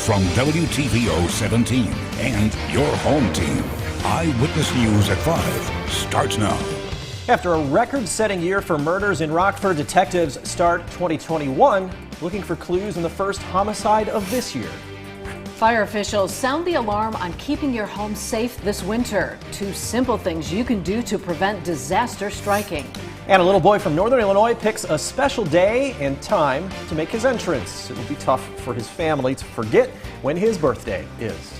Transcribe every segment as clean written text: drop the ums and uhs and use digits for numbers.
from WTVO 17 and your home team. Eyewitness News at 5 starts now. After a record-setting year for murders in Rockford, detectives start 2021 looking for clues in the first homicide of this year. Fire officials sound the alarm on keeping your home safe this winter. 2 simple things you can do to prevent disaster striking. And a little boy from Northern Illinois picks a special day and time to make his entrance. It will be tough for his family to forget when his birthday is.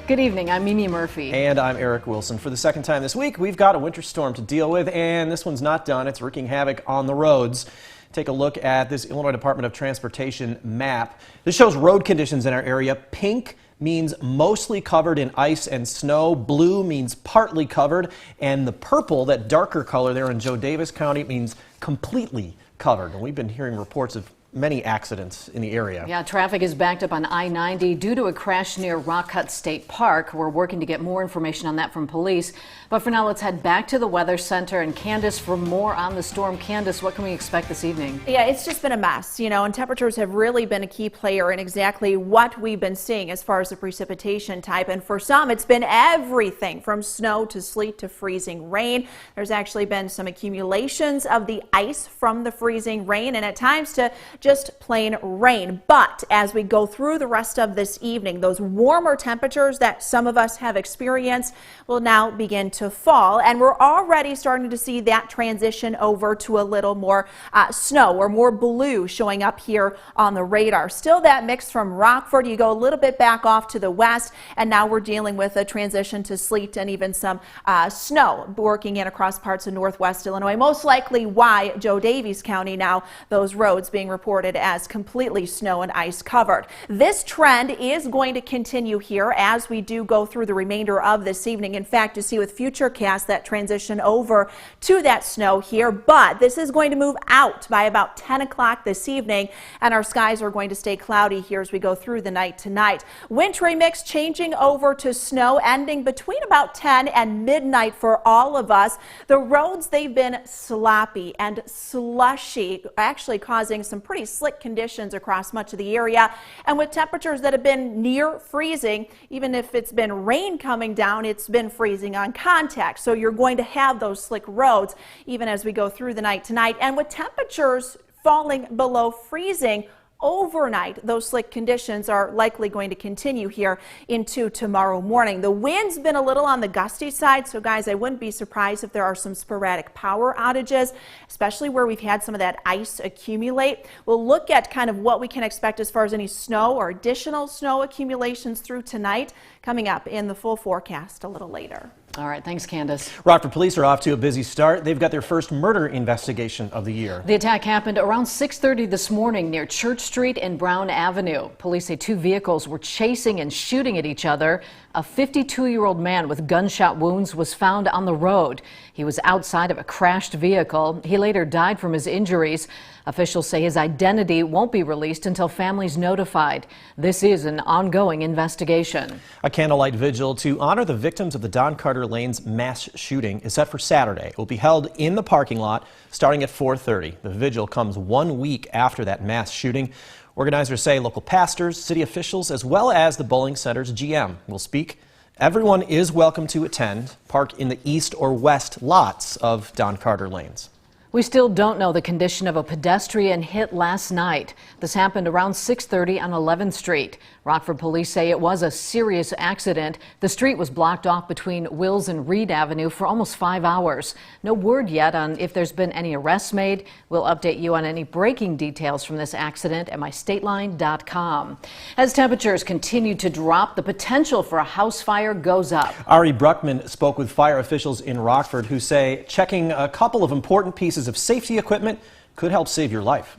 Good evening, I'm Mimi Murphy. And I'm Eric Wilson. For the second time this week, we've got a winter storm to deal with, and this one's not done. It's wreaking havoc on the roads. Take a look at this Illinois Department of Transportation map. This shows road conditions in our area. Pink means mostly covered in ice and snow. Blue means partly covered. And the purple, that darker color there in Joe Davis County, means completely covered. And we've been hearing reports of many accidents in the area. Yeah, traffic is backed up on I-90 due to a crash near Rock Cut State Park. We're working to get more information on that from police. But for now, let's head back to the Weather Center and Candice for more on the storm. Candice, what can we expect this evening? Yeah, it's just been a mess, and temperatures have really been a key player in exactly what we've been seeing as far as the precipitation type. And for some, it's been everything from snow to sleet to freezing rain. There's actually been some accumulations of the ice from the freezing rain and at times to just plain rain. But as we go through the rest of this evening, those warmer temperatures that some of us have experienced will now begin to fall, and we're already starting to see that transition over to a little more snow or more blue showing up here on the radar. Still that mix from Rockford. You go a little bit back off to the west, and now we're dealing with a transition to sleet and even some snow working in across parts of northwest Illinois. Most likely why Joe Davis County now, those roads being reported as completely snow and ice covered. This trend is going to continue here as we do go through the remainder of this evening. In fact, you see with FUTURECAST that transition over to that snow here, but this is going to move out by about 10 o'clock this evening, and our skies are going to stay cloudy here as we go through the night tonight. Wintry mix changing over to snow, ending between about 10 and midnight for all of us. The roads, they've been sloppy and slushy, actually causing some pretty slick conditions across much of the area, and with temperatures that have been near freezing. Even if it's been rain coming down, it's been freezing on contact, so you're going to have those slick roads even as we go through the night tonight. And with temperatures falling below freezing overnight, those slick conditions are likely going to continue here into tomorrow morning. The wind's been a little on the gusty side, so guys, I wouldn't be surprised if there are some sporadic power outages, especially where we've had some of that ice accumulate. We'll look at kind of what we can expect as far as any snow or additional snow accumulations through tonight coming up in the full forecast a little later. All right, thanks, Candice. Rockford police are off to a busy start. They've got their first murder investigation of the year. The attack happened around 6:30 this morning near Church Street and Brown Avenue. Police say 2 vehicles were chasing and shooting at each other. A 52-year-old man with gunshot wounds was found on the road. He was outside of a crashed vehicle. He later died from his injuries. Officials say his identity won't be released until families notified. This is an ongoing investigation. A candlelight vigil to honor the victims of the Don Carter Lane's mass shooting is set for Saturday. It will be held in the parking lot starting at 4:30. The vigil comes 1 week after that mass shooting. Organizers say local pastors, city officials, as well as the bowling center's GM will speak. Everyone is welcome to attend. Park in the east or west lots of Don Carter Lanes. We still don't know the condition of a pedestrian hit last night. This happened around 6:30 on 11th Street. Rockford police say it was a serious accident. The street was blocked off between Wills and Reed Avenue for almost 5 hours. No word yet on if there's been any arrests made. We'll update you on any breaking details from this accident at mystateline.com. As temperatures continue to drop, the potential for a house fire goes up. Ari Bruckman spoke with fire officials in Rockford who say checking a couple of important pieces of safety equipment could help save your life.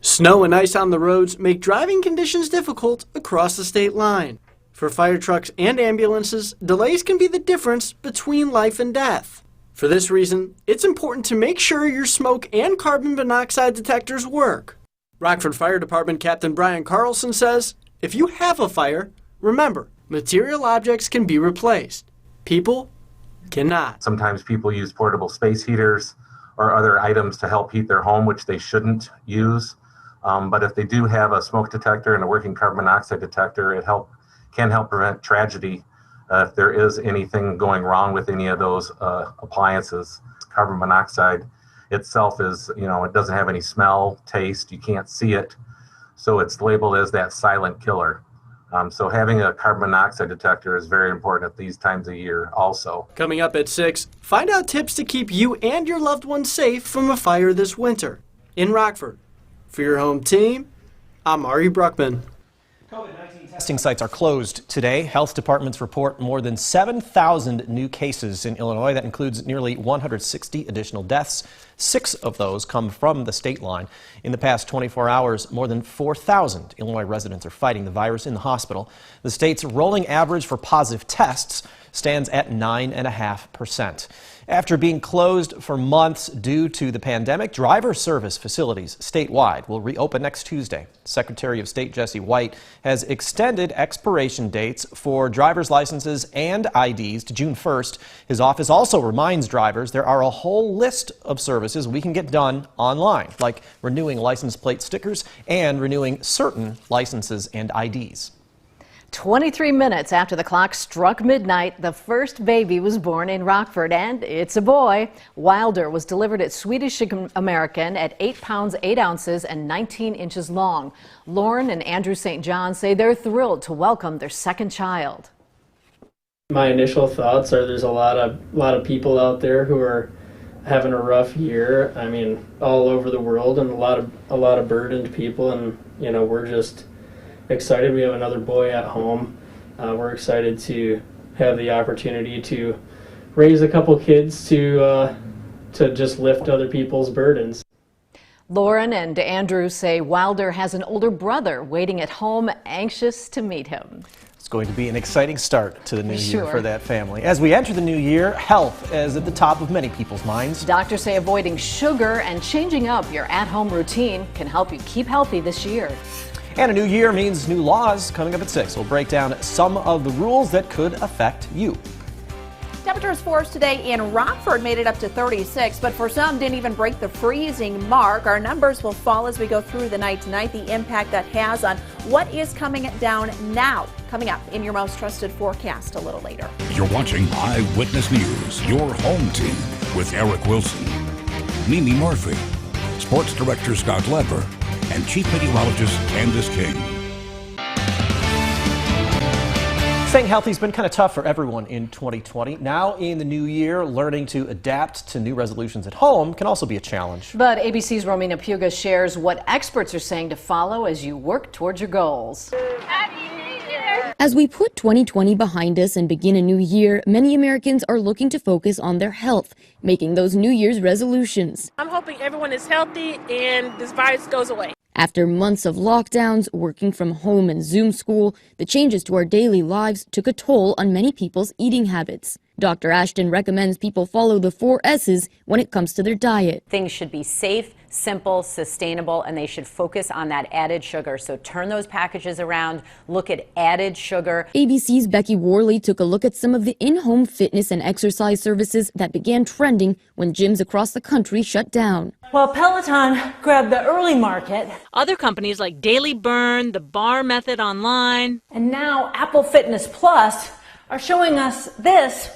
Snow and ice on the roads make driving conditions difficult across the state line. For fire trucks and ambulances, delays can be the difference between life and death. For this reason, it's important to make sure your smoke and carbon monoxide detectors work. Rockford Fire Department Captain Brian Carlson says, if you have a fire, remember, material objects can be replaced. People cannot. Sometimes people use portable space heaters or other items to help heat their home, which they shouldn't use. But if they do have a smoke detector and a working carbon monoxide detector, it can help prevent tragedy if there is anything going wrong with any of those appliances. Carbon monoxide itself is, it doesn't have any smell, taste, you can't see it. So it's labeled as that silent killer. So having a carbon monoxide detector is very important at these times of year also. Coming up at 6, find out tips to keep you and your loved ones safe from a fire this winter. In Rockford. For your home team, I'm Ari Bruckman. COVID-19 testing sites are closed today. Health departments report more than 7,000 new cases in Illinois. That includes nearly 160 additional deaths. 6 of those come from the state line. In the past 24 hours, more than 4,000 Illinois residents are fighting the virus in the hospital. The state's rolling average for positive tests stands at 9.5%. After being closed for months due to the pandemic, driver service facilities statewide will reopen next Tuesday. Secretary of State Jesse White has extended expiration dates for driver's licenses and IDs to June 1st. His office also reminds drivers there are a whole list of services we can get done online, like renewing license plate stickers and renewing certain licenses and IDs. 23 minutes after the clock struck midnight, the first baby was born in Rockford, and it's a boy. Wilder was delivered at Swedish American at 8 pounds 8 ounces and 19 inches long. Lauren and Andrew St. John say they're thrilled to welcome their second child. My initial thoughts are there's a lot of people out there who are having a rough year. I mean, all over the world, and a lot of burdened people, and we're just excited. We have another boy at home. We're excited to have the opportunity to raise a couple kids to just lift other people's burdens. Lauren and Andrew say Wilder has an older brother waiting at home, anxious to meet him. It's going to be an exciting start to the new year for that family. As we enter the new year, health is at the top of many people's minds. Doctors say avoiding sugar and changing up your at-home routine can help you keep healthy this year. And a new year means new laws. Coming up at 6, we'll break down some of the rules that could affect you. Temperatures for us today in Rockford made it up to 36, but for some didn't even break the freezing mark. Our numbers will fall as we go through the night tonight. The impact that has on what is coming down now. Coming up in your most trusted forecast a little later. You're watching Eyewitness News, your home team, with Eric Wilson, Mimi Murphy, Sports Director Scott Leber, and Chief Meteorologist Candice King. Staying healthy has been kind of tough for everyone in 2020. Now in the new year, learning to adapt to new resolutions at home can also be a challenge. But ABC's Romina Puga shares what experts are saying to follow as you work towards your goals. As we put 2020 behind us and begin a new year, many Americans are looking to focus on their health, making those New Year's resolutions. I'm hoping everyone is healthy and this virus goes away. After months of lockdowns, working from home and Zoom school, the changes to our daily lives took a toll on many people's eating habits. Dr. Ashton recommends people follow the 4 S's when it comes to their diet. Things should be safe, simple, sustainable, and they should focus on that added sugar. So turn those packages around, look at added sugar. ABC's Becky Worley took a look at some of the in-home fitness and exercise services that began trending when gyms across the country shut down. Well, Peloton grabbed the early market. Other companies like Daily Burn, the Bar Method Online, And now Apple Fitness Plus are showing us this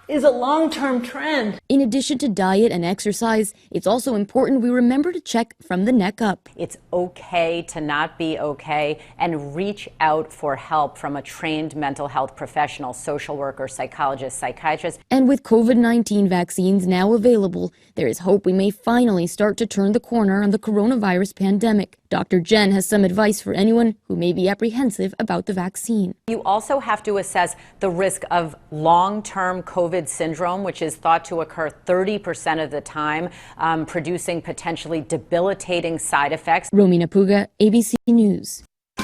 is a long-term trend. In addition to diet and exercise, it's also important we remember to check from the neck up. It's okay to not be okay and reach out for help from a trained mental health professional, social worker, psychologist, psychiatrist. And with COVID-19 vaccines now available, there is hope we may finally start to turn the corner on the coronavirus pandemic. Dr. Jen has some advice for anyone who may be apprehensive about the vaccine. You also have to assess the risk of long-term COVID syndrome, which is thought to occur 30% of the time, producing potentially debilitating side effects. Romina Puga, ABC News.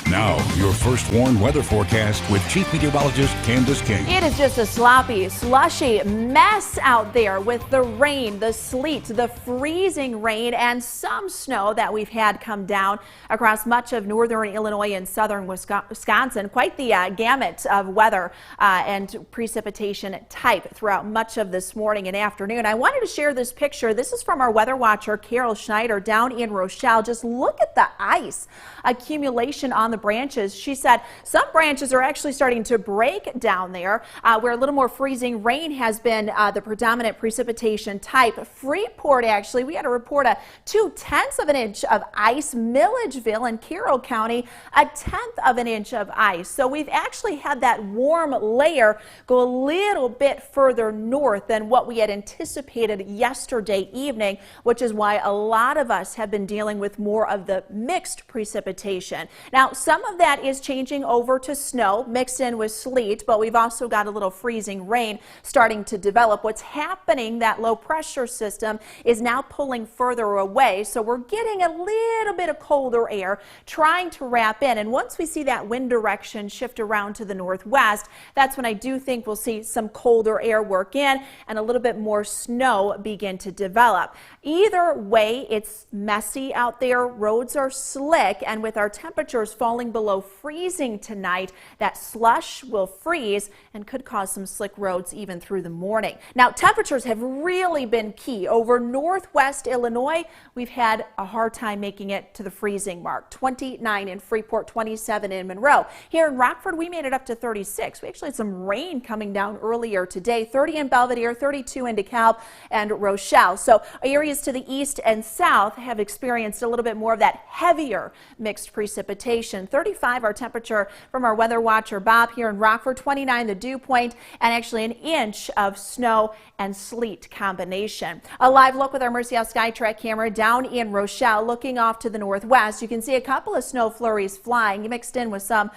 Now, your first warned weather forecast with Chief Meteorologist Candice King. It is just a sloppy, slushy mess out there with the rain, the sleet, the freezing rain, and some snow that we've had come down across much of northern Illinois and southern Wisconsin. Quite the gamut of weather and precipitation type throughout much of this morning and afternoon. I wanted to share this picture. This is from our weather watcher, Carol Schneider, down in Rochelle. Just look at the ice accumulation on the branches. She said some branches are actually starting to break down there where a little more freezing rain has been the predominant precipitation type. Freeport, actually, we had a report of 0.2 of an inch of ice. Milledgeville in Carroll County, 1/10 of an inch of ice. So we've actually had that warm layer go a little bit further north than what we had anticipated yesterday evening, which is why a lot of us have been dealing with more of the mixed precipitation. Now, some of that is changing over to snow mixed in with sleet, but we've also got a little freezing rain starting to develop. What's happening, that low pressure system is now pulling further away, so we're getting a little bit of colder air trying to wrap in. And once we see that wind direction shift around to the northwest, that's when I do think we'll see some colder air work in and a little bit more snow begin to develop. Either way, it's messy out there. Roads are slick, and with our temperatures falling below freezing tonight, that slush will freeze and could cause some slick roads even through the morning. Now, temperatures have really been key. Over northwest Illinois, we've had a hard time making it to the freezing mark. 29 in Freeport, 27 in Monroe. Here in Rockford, we made it up to 36. We actually had some rain coming down earlier today. 30 in Belvedere, 32 in DeKalb and Rochelle. So areas to the east and south have experienced a little bit more of that heavier mixed precipitation. 35 our temperature from our weather watcher Bob here in Rockford, 29 the dew point, and actually 1 inch of snow and sleet combination. A live look with our Mercy House Skytrack camera down in Rochelle, looking off to the northwest. You can see a couple of snow flurries flying mixed in with some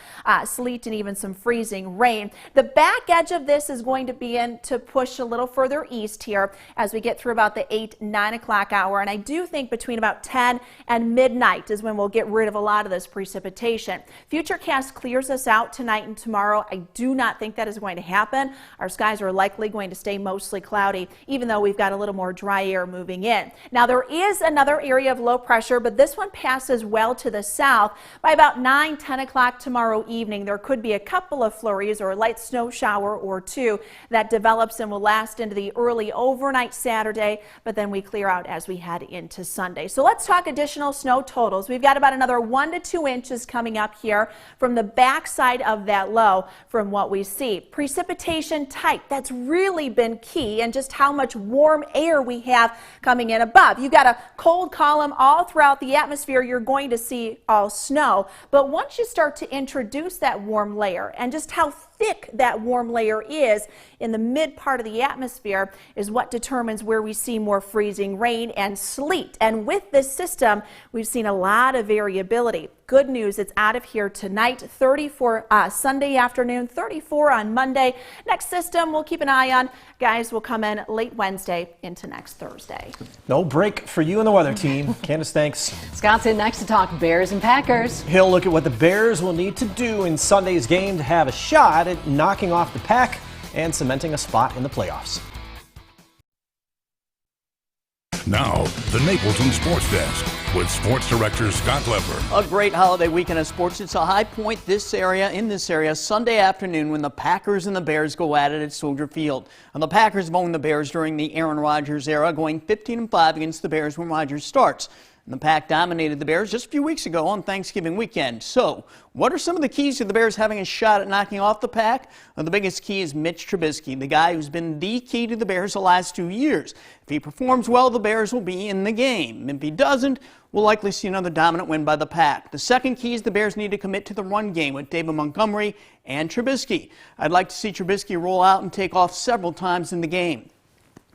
sleet and even some freezing rain. The back edge of this is going to begin to push a little further east here as we get through about the 8-9 o'clock hour, and I do think between about 10 and midnight is when we'll get rid of a lot of this precipitation. FUTURECAST clears us out tonight and tomorrow. I do not think that is going to happen. Our skies are likely going to stay mostly cloudy, even though we've got a little more dry air moving in. Now, there is another area of low pressure, but this one passes well to the south. By about 9-10 o'clock tomorrow evening, there could be a couple of flurries or a light snow shower or two that develops and will last into the early overnight Saturday, but then we clear out as we head into Sunday. So let's talk additional snow totals. We've got about another 1 to 2 inches coming up here from the backside of that low from what we see. Precipitation type, that's really been key, and just how much warm air we have coming in above. You've got a cold column all throughout the atmosphere. You're going to see all snow, but once you start to introduce that warm layer, and just how thick that warm layer is in the mid part of the atmosphere is what determines where we see more freezing rain and sleet. And with this system, we've seen a lot of variability. Good news, it's out of here tonight. 34 Sunday afternoon, 34 on Monday. Next system we'll keep an eye on, guys, will come in late Wednesday into next Thursday. No break for you and the weather team. Candice, thanks. Scott's in next to talk Bears and Packers. He'll look at what the Bears will need to do in Sunday's game to have a shot at knocking off the Pack and cementing a spot in the playoffs. Now, the Napleton Sports Desk with Sports Director Scott Leber. A great holiday weekend of sports. It's a high point in this area Sunday afternoon when the Packers and the Bears go at it at Soldier Field. And the Packers have owned the Bears during the Aaron Rodgers era, going 15-5 against the Bears when Rodgers starts. And the Pack dominated the Bears just a few weeks ago on Thanksgiving weekend. So, what are some of the keys to the Bears having a shot at knocking off the Pack? Well, the biggest key is Mitch Trubisky, the guy who's been the key to the Bears the last 2 years. If he performs well, the Bears will be in the game. If he doesn't, we'll likely see another dominant win by the Pack. The second key is the Bears need to commit to the run game with David Montgomery and Trubisky. I'd like to see Trubisky roll out and take off several times in the game.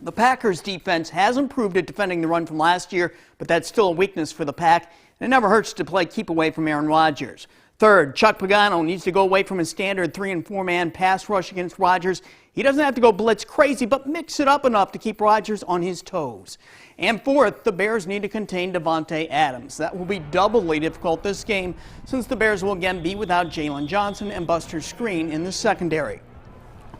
The Packers' defense has improved at defending the run from last year, but that's still a weakness for the Pack, and it never hurts to play keep away from Aaron Rodgers. Third, Chuck Pagano needs to go away from his standard 3- and 4-man pass rush against Rodgers. He doesn't have to go blitz crazy, but mix it up enough to keep Rodgers on his toes. And fourth, the Bears need to contain Davante Adams. That will be doubly difficult this game since the Bears will again be without Jalen Johnson and Buster Skrine in the secondary.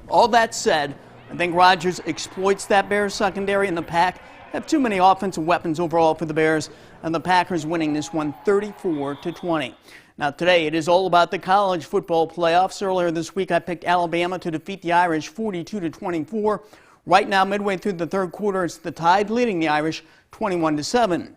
All that said, I think Rodgers exploits that Bears secondary, and the Pack have too many offensive weapons overall for the Bears, and the Packers winning this one 34-20. Now today it is all about the college football playoffs. Earlier this week I picked Alabama to defeat the Irish 42-24. Right now, midway through the third quarter, it's the Tide leading the Irish 21-7.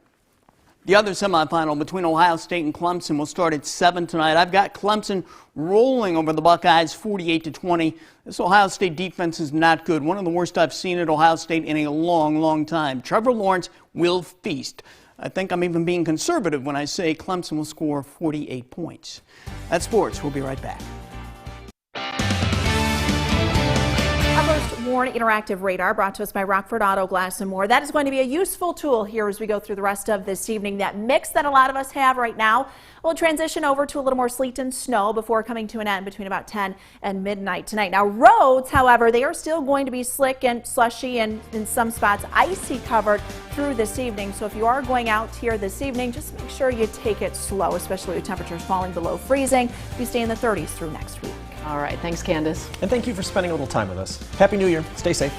The other semifinal between Ohio State and Clemson will start at 7 tonight. I've got Clemson rolling over the Buckeyes 48-20. This Ohio State defense is not good. One of the worst I've seen at Ohio State in a long, long time. Trevor Lawrence will feast. I think I'm even being conservative when I say Clemson will score 48 points. That's sports. We'll be right back. Our first Warn Interactive Radar brought to us by Rockford Auto Glass and More. That is going to be a useful tool here as we go through the rest of this evening. That mix that a lot of us have right now will transition over to a little more sleet and snow before coming to an end between about 10 and midnight tonight. Now roads, however, they are still going to be slick and slushy and in some spots icy covered through this evening. So if you are going out here this evening, just make sure you take it slow, especially with temperatures falling below freezing. We stay in the 30s through next week. All right. Thanks, Candice. And thank you for spending a little time with us. Happy New Year. Stay safe.